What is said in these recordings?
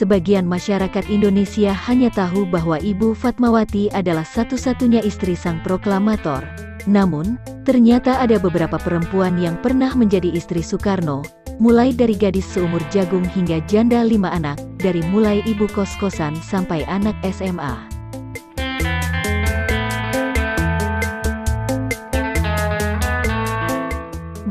sebagian masyarakat Indonesia hanya tahu bahwa Ibu Fatmawati adalah satu-satunya istri sang proklamator. Namun, ternyata ada beberapa perempuan yang pernah menjadi istri Soekarno, mulai dari gadis seumur jagung hingga janda 5 anak, dari mulai ibu kos-kosan sampai anak SMA.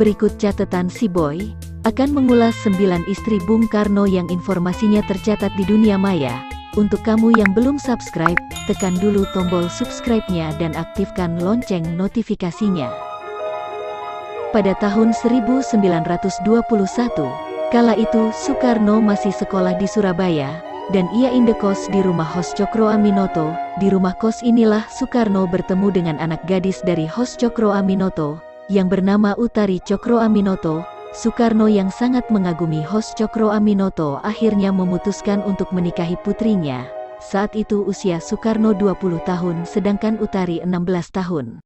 Berikut catatan si Boy akan mengulas 9 istri Bung Karno yang informasinya tercatat di dunia maya. Untuk kamu yang belum subscribe, tekan dulu tombol subscribe-nya dan aktifkan lonceng notifikasinya. Pada tahun 1921, kala itu Soekarno masih sekolah di Surabaya, dan ia indekos di rumah Hos Cokroaminoto. Di rumah kos inilah Soekarno bertemu dengan anak gadis dari Hos Cokroaminoto, yang bernama Utari Cokroaminoto. Soekarno yang sangat mengagumi Hos Cokroaminoto akhirnya memutuskan untuk menikahi putrinya. Saat itu usia Soekarno 20 tahun sedangkan Utari 16 tahun.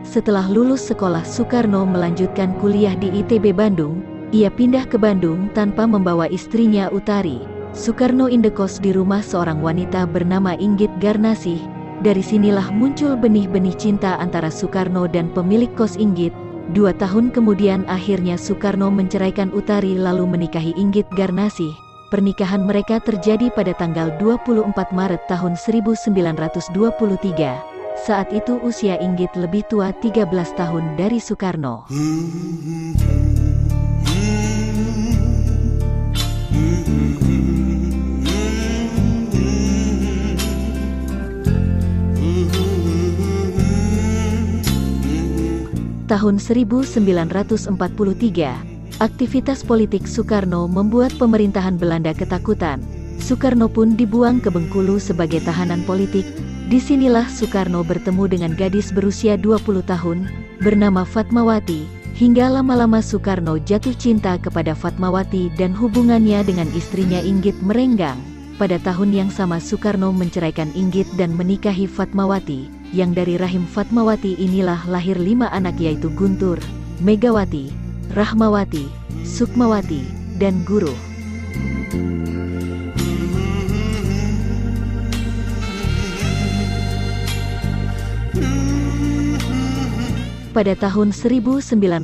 Setelah lulus sekolah, Soekarno melanjutkan kuliah di ITB Bandung. Ia pindah ke Bandung tanpa membawa istrinya Utari. Soekarno indekos di rumah seorang wanita bernama Inggit Garnasih. Dari sinilah muncul benih-benih cinta antara Soekarno dan pemilik kos Inggit. 2 tahun kemudian akhirnya Soekarno menceraikan Utari lalu menikahi Inggit Garnasih. Pernikahan mereka terjadi pada tanggal 24 Maret tahun 1923. Saat itu usia Inggit lebih tua 13 tahun dari Soekarno. Tahun 1943, aktivitas politik Soekarno membuat pemerintahan Belanda ketakutan. Soekarno pun dibuang ke Bengkulu sebagai tahanan politik. Disinilah Soekarno bertemu dengan gadis berusia 20 tahun, bernama Fatmawati. Hingga lama-lama Soekarno jatuh cinta kepada Fatmawati dan hubungannya dengan istrinya Inggit merenggang. Pada tahun yang sama Soekarno menceraikan Inggit dan menikahi Fatmawati. Yang dari rahim Fatmawati inilah lahir 5 anak yaitu Guntur, Megawati, Rahmawati, Sukmawati, dan Guruh. Pada tahun 1952,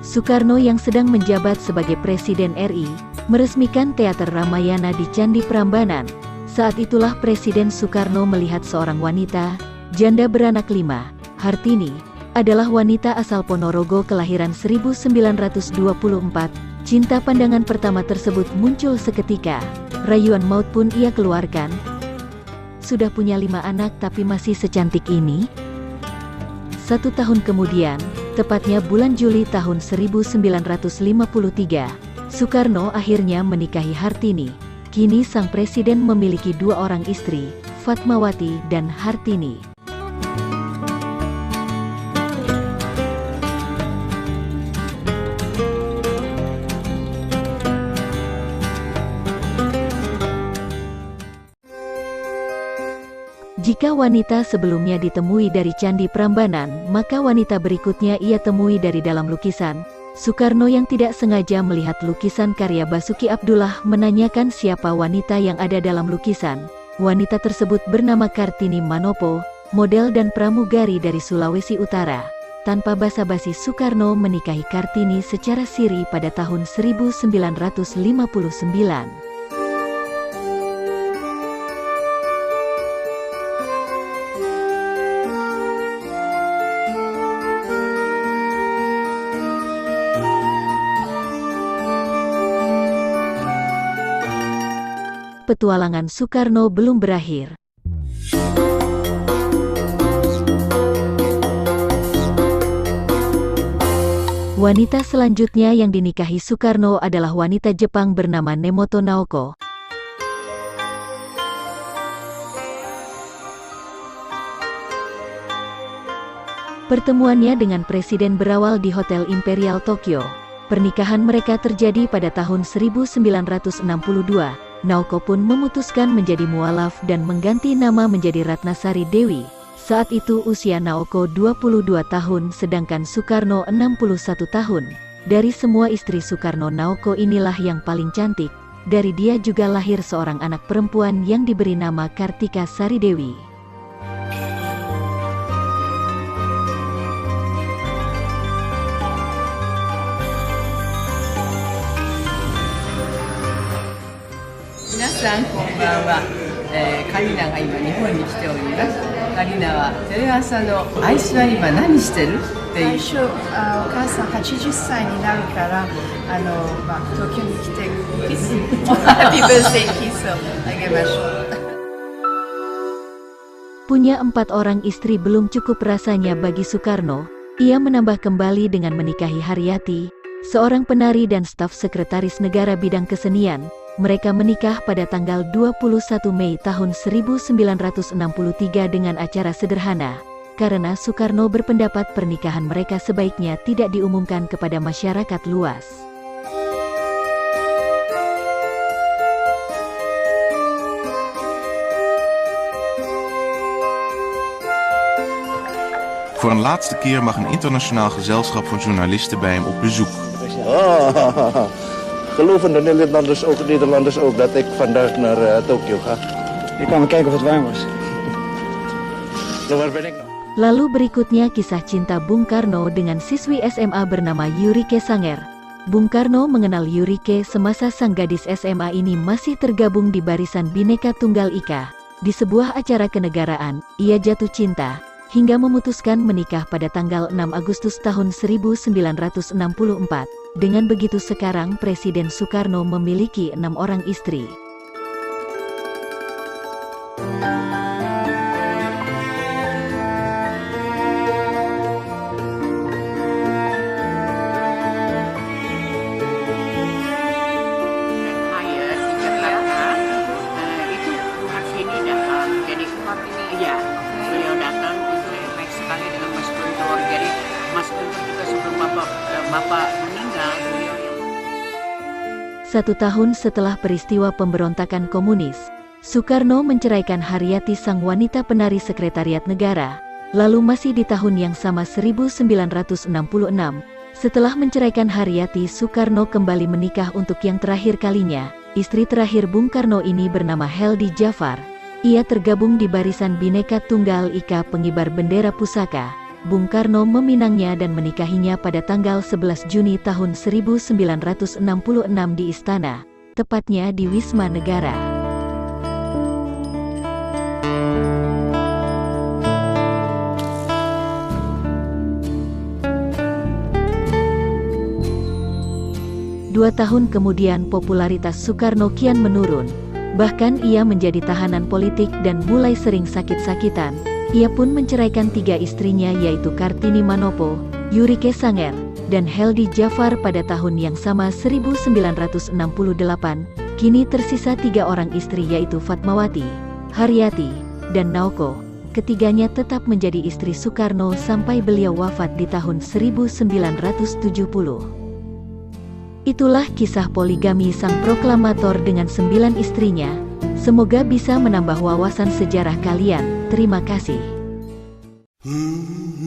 Soekarno yang sedang menjabat sebagai Presiden RI, meresmikan Teater Ramayana di Candi Prambanan. Saat itulah Presiden Soekarno melihat seorang wanita, janda beranak 5, Hartini, adalah wanita asal Ponorogo kelahiran 1924. Cinta pandangan pertama tersebut muncul seketika. Rayuan maut pun ia keluarkan. Sudah punya 5 anak tapi masih secantik ini? 1 tahun kemudian, tepatnya bulan Juli tahun 1953, Soekarno akhirnya menikahi Hartini. Kini sang presiden memiliki 2 orang istri, Fatmawati dan Hartini. Jika wanita sebelumnya ditemui dari Candi Prambanan, maka wanita berikutnya ia temui dari dalam lukisan. Soekarno yang tidak sengaja melihat lukisan karya Basuki Abdullah menanyakan siapa wanita yang ada dalam lukisan. Wanita tersebut bernama Kartini Manopo, model dan pramugari dari Sulawesi Utara. Tanpa basa-basi Soekarno menikahi Kartini secara siri pada tahun 1959. Petualangan Soekarno belum berakhir. Wanita selanjutnya yang dinikahi Soekarno adalah wanita Jepang bernama Nemoto Naoko. Pertemuannya dengan presiden berawal di Hotel Imperial Tokyo. Pernikahan mereka terjadi pada tahun 1962. Naoko pun memutuskan menjadi mualaf dan mengganti nama menjadi Ratnasari Dewi. Saat itu usia Naoko 22 tahun sedangkan Soekarno 61 tahun. Dari semua istri Soekarno, Naoko inilah yang paling cantik. Dari dia juga lahir seorang anak perempuan yang diberi nama Kartika Sari Dewi. Minasan konbanwa. カリナが今日本に来ております。カリナはテレ朝のアイスは今何してるっていう。最初お母さん80歳になるから東京に来てキスハッピーバースデーキスをあげましょう。 Punya 4 orang istri belum cukup rasanya bagi Soekarno. Ia menambah kembali dengan menikahi Haryati, seorang penari dan staf sekretaris negara bidang kesenian. Mereka menikah pada tanggal 21 Mei tahun 1963 dengan acara sederhana, karena Soekarno berpendapat pernikahan mereka sebaiknya tidak diumumkan kepada masyarakat luas. Voor een laatste keer mag een internationaal gezelschap van journalisten bij hem op bezoek. Geloven de Nederlanders ook dat ik vandaag naar Tokio ga. Ik kwam kijken of het warm was. Waar ben ik nou? Lalu berikutnya kisah cinta Bung Karno dengan siswi SMA bernama Yurike Sanger. Bung Karno mengenal Yurike semasa sang gadis SMA ini masih tergabung di barisan Bhinneka Tunggal Ika. Di sebuah acara kenegaraan, ia jatuh cinta, hingga memutuskan menikah pada tanggal 6 Agustus tahun 1964. Dengan begitu sekarang Presiden Soekarno memiliki 6 orang istri. Itu Harvini datang, jadi ya beliau datang itu baik sekali dengan Mas Guntur. Jadi Mas Guntur juga sebelum bapak meninggal, beliau yang 1 tahun setelah peristiwa pemberontakan komunis, Soekarno menceraikan Haryati sang wanita penari sekretariat negara. Lalu masih di tahun yang sama 1966, setelah menceraikan Haryati, Soekarno kembali menikah untuk yang terakhir kalinya. Istri terakhir Bung Karno ini bernama Heldi Jafar. Ia tergabung di barisan Bhinneka Tunggal Ika pengibar bendera pusaka. Bung Karno meminangnya dan menikahinya pada tanggal 11 Juni tahun 1966 di Istana, tepatnya di Wisma Negara. Dua tahun kemudian popularitas Soekarno kian menurun. Bahkan ia menjadi tahanan politik dan mulai sering sakit-sakitan. Ia pun menceraikan 3 istrinya yaitu Kartini Manopo, Yurike Sanger, dan Heldi Jafar pada tahun yang sama 1968. Kini tersisa 3 orang istri yaitu Fatmawati, Haryati, dan Naoko. Ketiganya tetap menjadi istri Soekarno sampai beliau wafat di tahun 1970. Itulah kisah poligami sang proklamator dengan 9 istrinya. Semoga bisa menambah wawasan sejarah kalian. Terima kasih. Mm-hmm.